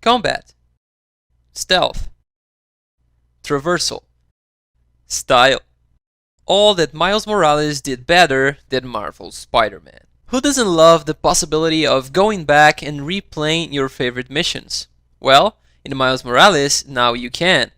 combat, stealth, traversal, style. All that Miles Morales did better than Marvel's Spider-Man. Who doesn't love the possibility of going back and replaying your favorite missions? Well, in Miles Morales, now you can.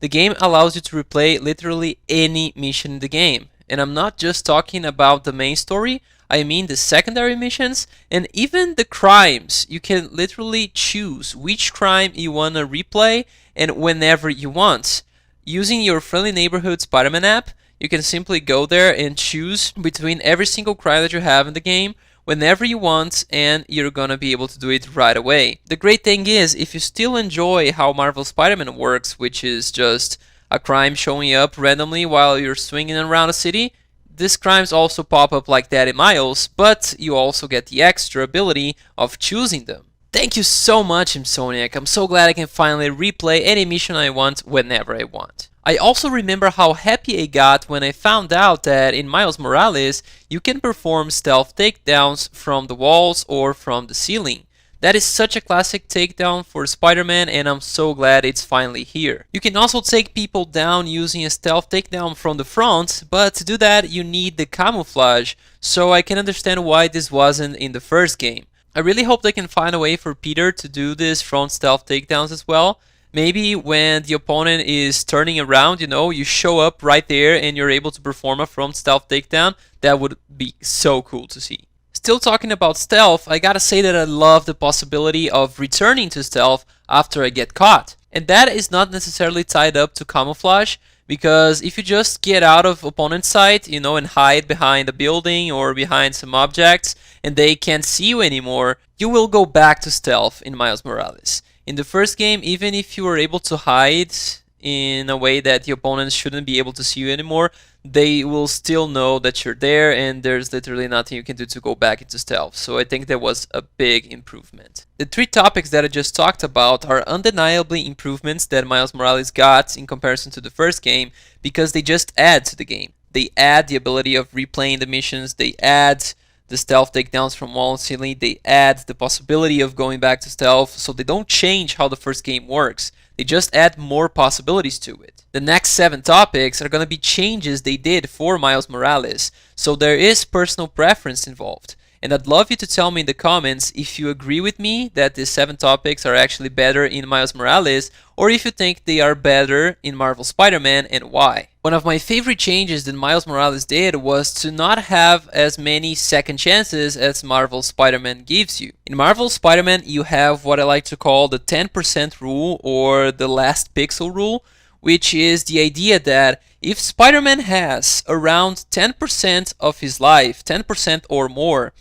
The game allows you to replay literally any mission in the game. And I'm not just talking about the main story, I mean the secondary missions and even the crimes. You can literally choose which crime you want to replay and whenever you want. Using your Friendly Neighborhood Spider-Man app, you can simply go there and choose between every single crime that you have in the game whenever you want, and you're gonna be able to do it right away. The great thing is, if you still enjoy how Marvel Spider-Man works, which is just a crime showing up randomly while you're swinging around a city, these crimes also pop up like that in Miles, but you also get the extra ability of choosing them. Thank you so much, Insomniac. I'm so glad I can finally replay any mission I want whenever I want. I also remember how happy I got when I found out that in Miles Morales you can perform stealth takedowns from the walls or from the ceiling. That is such a classic takedown for Spider-Man, and I'm so glad it's finally here. You can also take people down using a stealth takedown from the front, but to do that you need the camouflage, so I can understand why this wasn't in the first game. I really hope they can find a way for Peter to do this front stealth takedowns as well. Maybe when the opponent is turning around, you show up right there and you're able to perform a front stealth takedown. That would be so cool to see. Still talking about stealth, I gotta say that I love the possibility of returning to stealth after I get caught. And that is not necessarily tied up to camouflage, because if you just get out of opponent's sight, and hide behind a building or behind some objects, and they can't see you anymore, you will go back to stealth in Miles Morales. In the first game, even if you were able to hide in a way that the opponents shouldn't be able to see you anymore, they will still know that you're there, and there's literally nothing you can do to go back into stealth. So I think that was a big improvement. The three topics that I just talked about are undeniably improvements that Miles Morales got in comparison to the first game, because they just add to the game. They add the ability of replaying the missions, they add the stealth takedowns from wall and ceiling, they add the possibility of going back to stealth, so they don't change how the first game works. They just add more possibilities to it. The next 7 topics are going to be changes they did for Miles Morales, so there is personal preference involved. And I'd love you to tell me in the comments if you agree with me that these 7 topics are actually better in Miles Morales, or if you think they are better in Marvel Spider-Man, and why. One of my favorite changes that Miles Morales did was to not have as many second chances as Marvel Spider-Man gives you. In Marvel Spider-Man, you have what I like to call the 10% rule, or the last pixel rule, which is the idea that if Spider-Man has around 10% of his life, 10% or more,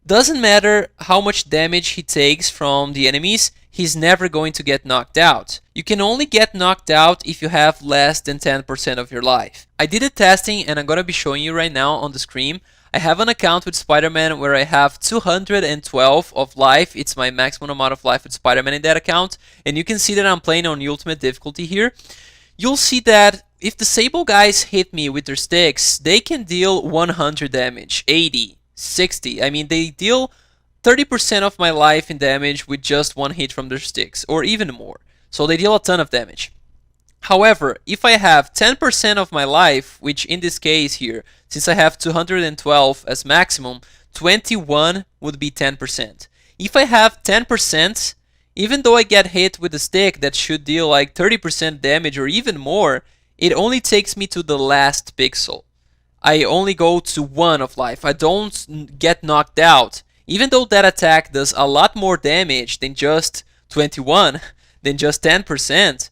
doesn't matter how much damage he takes from the enemies, he's never going to get knocked out. You can only get knocked out if you have less than 10% of your life. I did a testing and I'm going to be showing you right now on the screen. I have an account with Spider-Man where I have 212 of life. It's my maximum amount of life with Spider-Man in that account. And you can see that I'm playing on ultimate difficulty here. You'll see that if the Sable guys hit me with their sticks, they can deal 100 damage, 80, 60. I mean, they deal 30% of my life in damage with just one hit from their sticks, or even more. So they deal a ton of damage. However, if I have 10% of my life, which in this case here, since I have 212 as maximum, 21 would be 10%. If I have 10%, even though I get hit with a stick that should deal like 30% damage or even more, it only takes me to the last pixel. I only go to 1 of life. I don't get knocked out. Even though that attack does a lot more damage than just 21, than just 10%,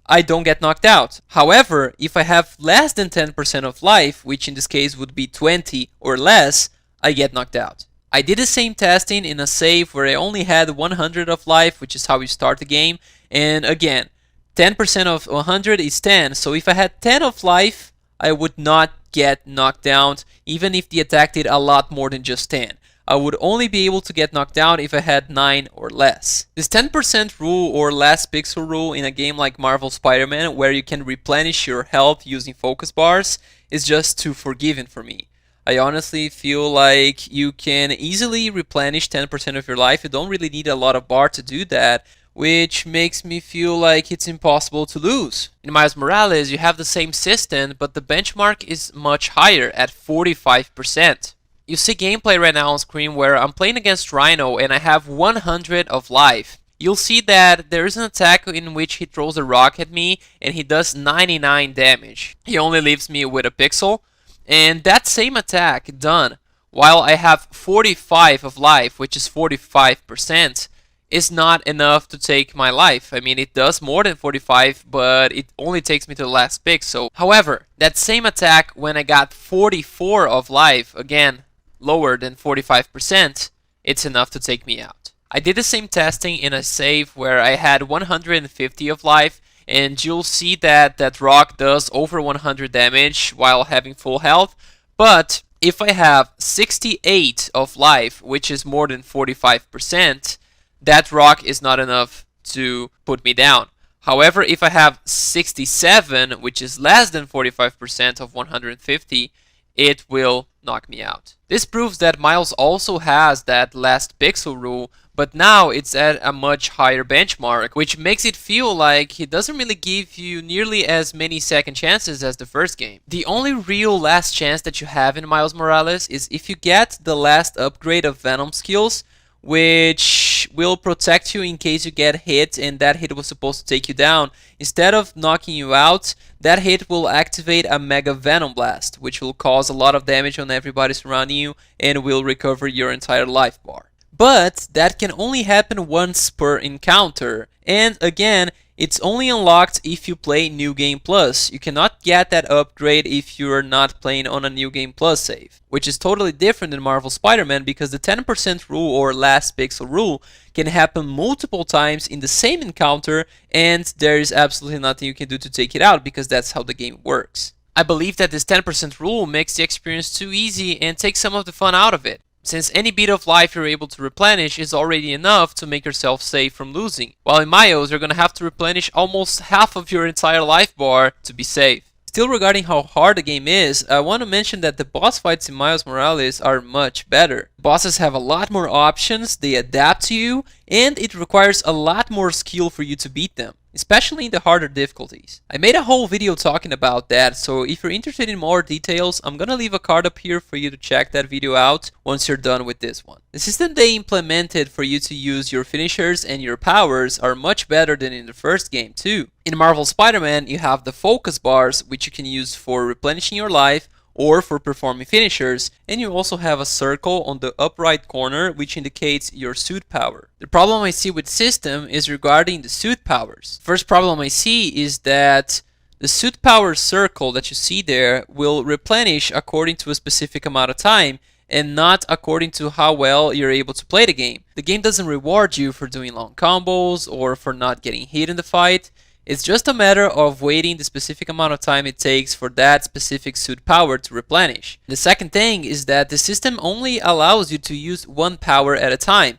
I don't get knocked out. However, if I have less than 10% of life, which in this case would be 20 or less, I get knocked out. I did the same testing in a save where I only had 100 of life, which is how you start the game. And again, 10% of 100 is 10. So if I had 10 of life, I would not get knocked down, even if the attack did a lot more than just 10. I would only be able to get knocked down if I had 9 or less. This 10% rule or last pixel rule in a game like Marvel Spider-Man, where you can replenish your health using focus bars, is just too forgiving for me. I honestly feel like you can easily replenish 10% of your life. You don't really need a lot of bar to do that, which makes me feel like it's impossible to lose. In Miles Morales, you have the same system, but the benchmark is much higher at 45%. You see gameplay right now on screen where I'm playing against Rhino and I have 100 of life. You'll see that there is an attack in which he throws a rock at me and he does 99 damage. He only leaves me with a pixel, and that same attack done while I have 45 of life, which is 45%, is not enough to take my life. I mean, it does more than 45, but it only takes me to the last pixel. However, that same attack when I got 44 of life, again, lower than 45%, it's enough to take me out. I did the same testing in a save where I had 150 of life, and you'll see that that rock does over 100 damage while having full health, but if I have 68 of life, which is more than 45%, that rock is not enough to put me down. However, if I have 67, which is less than 45% of 150, it will knock me out. This proves that Miles also has that last pixel rule, but now it's at a much higher benchmark, which makes it feel like he doesn't really give you nearly as many second chances as the first game. The only real last chance that you have in Miles Morales is if you get the last upgrade of Venom skills, which will protect you in case you get hit and that hit was supposed to take you down. Instead of knocking you out, that hit will activate a Mega Venom Blast, which will cause a lot of damage on everybody surrounding you and will recover your entire life bar. But that can only happen once per encounter, and again, it's only unlocked if you play New Game Plus. You cannot get that upgrade if you're not playing on a New Game Plus save, which is totally different than Marvel Spider-Man because the 10% rule or last pixel rule can happen multiple times in the same encounter and there is absolutely nothing you can do to take it out because that's how the game works. I believe that this 10% rule makes the experience too easy and takes some of the fun out of it, since any bit of life you're able to replenish is already enough to make yourself safe from losing, while in Miles you're gonna have to replenish almost half of your entire life bar to be safe. Still, regarding how hard the game is, I want to mention that the boss fights in Miles Morales are much better. Bosses have a lot more options, they adapt to you, and it requires a lot more skill for you to beat them, especially in the harder difficulties. I made a whole video talking about that, so if you're interested in more details, I'm gonna leave a card up here for you to check that video out once you're done with this one. The system they implemented for you to use your finishers and your powers are much better than in the first game too. In Marvel Spider-Man, you have the focus bars, which you can use for replenishing your life or for performing finishers, and you also have a circle on the upper right corner which indicates your suit power. The problem I see with the system is regarding the suit powers. First problem I see is that the suit power circle that you see there will replenish according to a specific amount of time and not according to how well you're able to play the game. The game doesn't reward you for doing long combos or for not getting hit in the fight. It's just a matter of waiting the specific amount of time it takes for that specific suit power to replenish. The second thing is that the system only allows you to use one power at a time.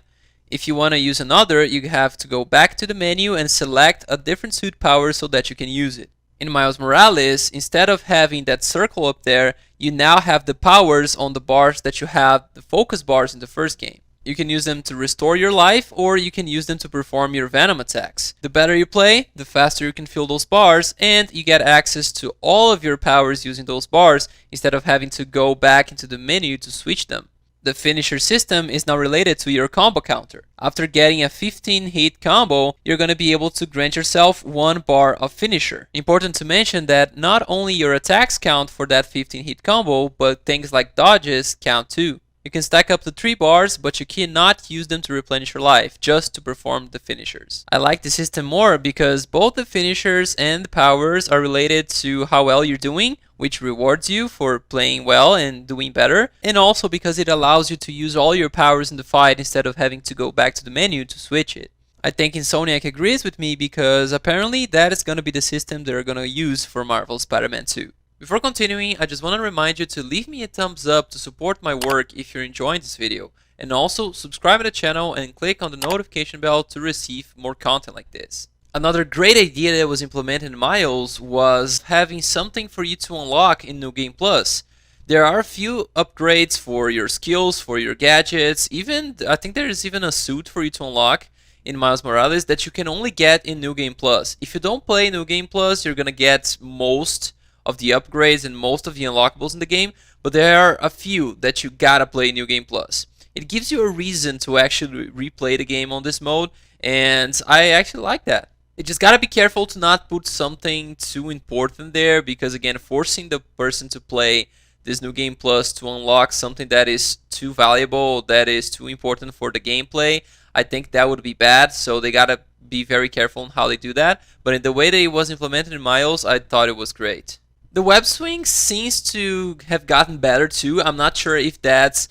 If you want to use another, you have to go back to the menu and select a different suit power so that you can use it. In Miles Morales, instead of having that circle up there, you now have the powers on the bars that you have the focus bars in the first game. You can use them to restore your life, or you can use them to perform your Venom attacks. The better you play, the faster you can fill those bars, and you get access to all of your powers using those bars instead of having to go back into the menu to switch them. The finisher system is now related to your combo counter. After getting a 15 hit combo, you're going to be able to grant yourself 1 bar of finisher. Important to mention that not only your attacks count for that 15 hit combo, but things like dodges count too. You can stack up to 3 bars, but you cannot use them to replenish your life, just to perform the finishers. I like the system more because both the finishers and the powers are related to how well you're doing, which rewards you for playing well and doing better, and also because it allows you to use all your powers in the fight instead of having to go back to the menu to switch it. I think Insomniac agrees with me because apparently that is going to be the system they're going to use for Marvel Spider-Man 2. Before continuing, I just want to remind you to leave me a thumbs up to support my work if you're enjoying this video, and also subscribe to the channel and click on the notification bell to receive more content like this. Another great idea that was implemented in Miles was having something for you to unlock in New Game Plus. There are a few upgrades for your skills, for your gadgets, even I think there is even a suit for you to unlock. in Miles Morales that you can only get in New Game Plus. If you don't play New Game Plus, you're gonna get most of the upgrades and most of the unlockables in the game, but there are a few that you gotta play New Game Plus. It gives you a reason to actually replay the game on this mode, and I actually like that. You just gotta be careful to not put something too important there, because again, forcing the person to play this New Game Plus to unlock something that is too valuable, that is too important for the gameplay, I think that would be bad. So they gotta be very careful on how they do that. But in the way that it was implemented in Miles, I thought it was great. The web swing seems to have gotten better too. I'm not sure if that's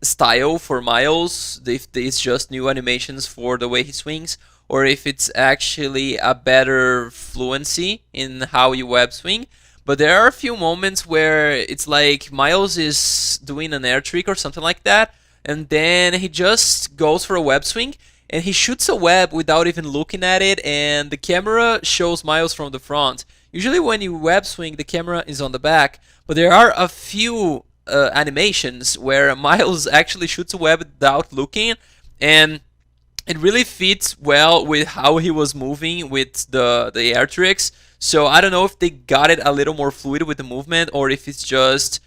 style for Miles, if it's just new animations for the way he swings, or if it's actually a better fluency in how you web swing. But there are a few moments where it's like Miles is doing an air trick or something like that, and then he just goes for a web swing and he shoots a web without even looking at it, and the camera shows Miles from the front. Usually when you web swing, the camera is on the back, but there are a few animations where Miles actually shoots a web without looking, and it really fits well with how he was moving with the air tricks. So I don't know if they got it a little more fluid with the movement, or if it's just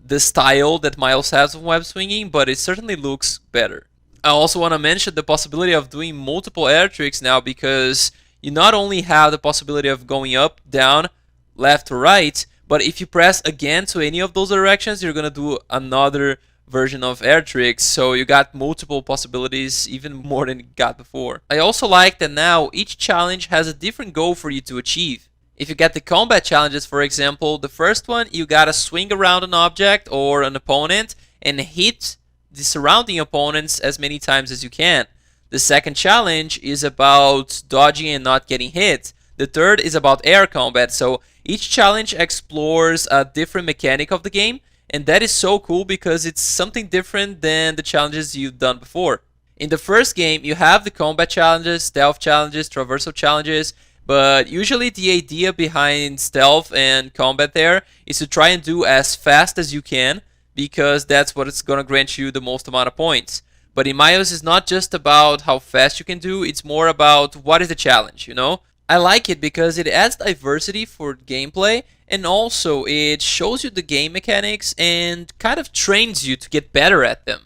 the style that Miles has of web swinging, but it certainly looks better. I also want to mention the possibility of doing multiple air tricks now, because you not only have the possibility of going up, down, left, or right, but if you press again to any of those directions, you're gonna do another version of air tricks, so you got multiple possibilities, even more than you got before. I also like that now each challenge has a different goal for you to achieve. If you get the combat challenges, for example, the first one, you gotta swing around an object or an opponent and hit the surrounding opponents as many times as you can. The second challenge is about dodging and not getting hit. The third is about air combat. So each challenge explores a different mechanic of the game, and that is so cool because it's something different than the challenges you've done before. In the first game, you have the combat challenges, stealth challenges, traversal challenges, but usually the idea behind stealth and combat there is to try and do as fast as you can, because that's what it's going to grant you the most amount of points. But in Miles, it's not just about how fast you can do, it's more about what is the challenge, you know? I like it because it adds diversity for gameplay, and also it shows you the game mechanics and kind of trains you to get better at them.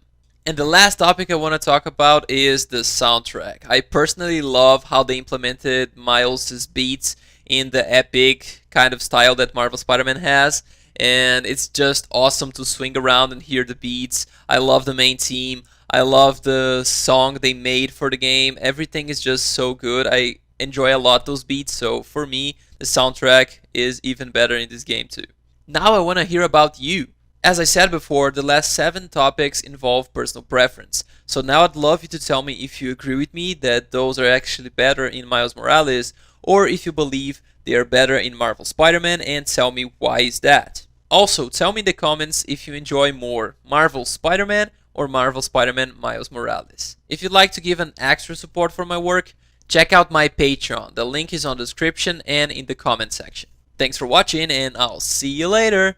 And the last topic I want to talk about is the soundtrack. I personally love how they implemented Miles' beats in the epic kind of style that Marvel Spider-Man has, and it's just awesome to swing around and hear the beats. I love the main theme. I love the song they made for the game. Everything is just so good. I enjoy a lot those beats, so for me, the soundtrack is even better in this game too. Now I want to hear about you. As I said before, the last 7 topics involve personal preference. So now I'd love you to tell me if you agree with me that those are actually better in Miles Morales, or if you believe they are better in Marvel Spider-Man, and tell me why is that. Also, tell me in the comments if you enjoy more Marvel Spider-Man or Marvel Spider-Man Miles Morales. If you'd like to give an extra support for my work, check out my Patreon. The link is on the description and in the comment section. Thanks for watching, and I'll see you later.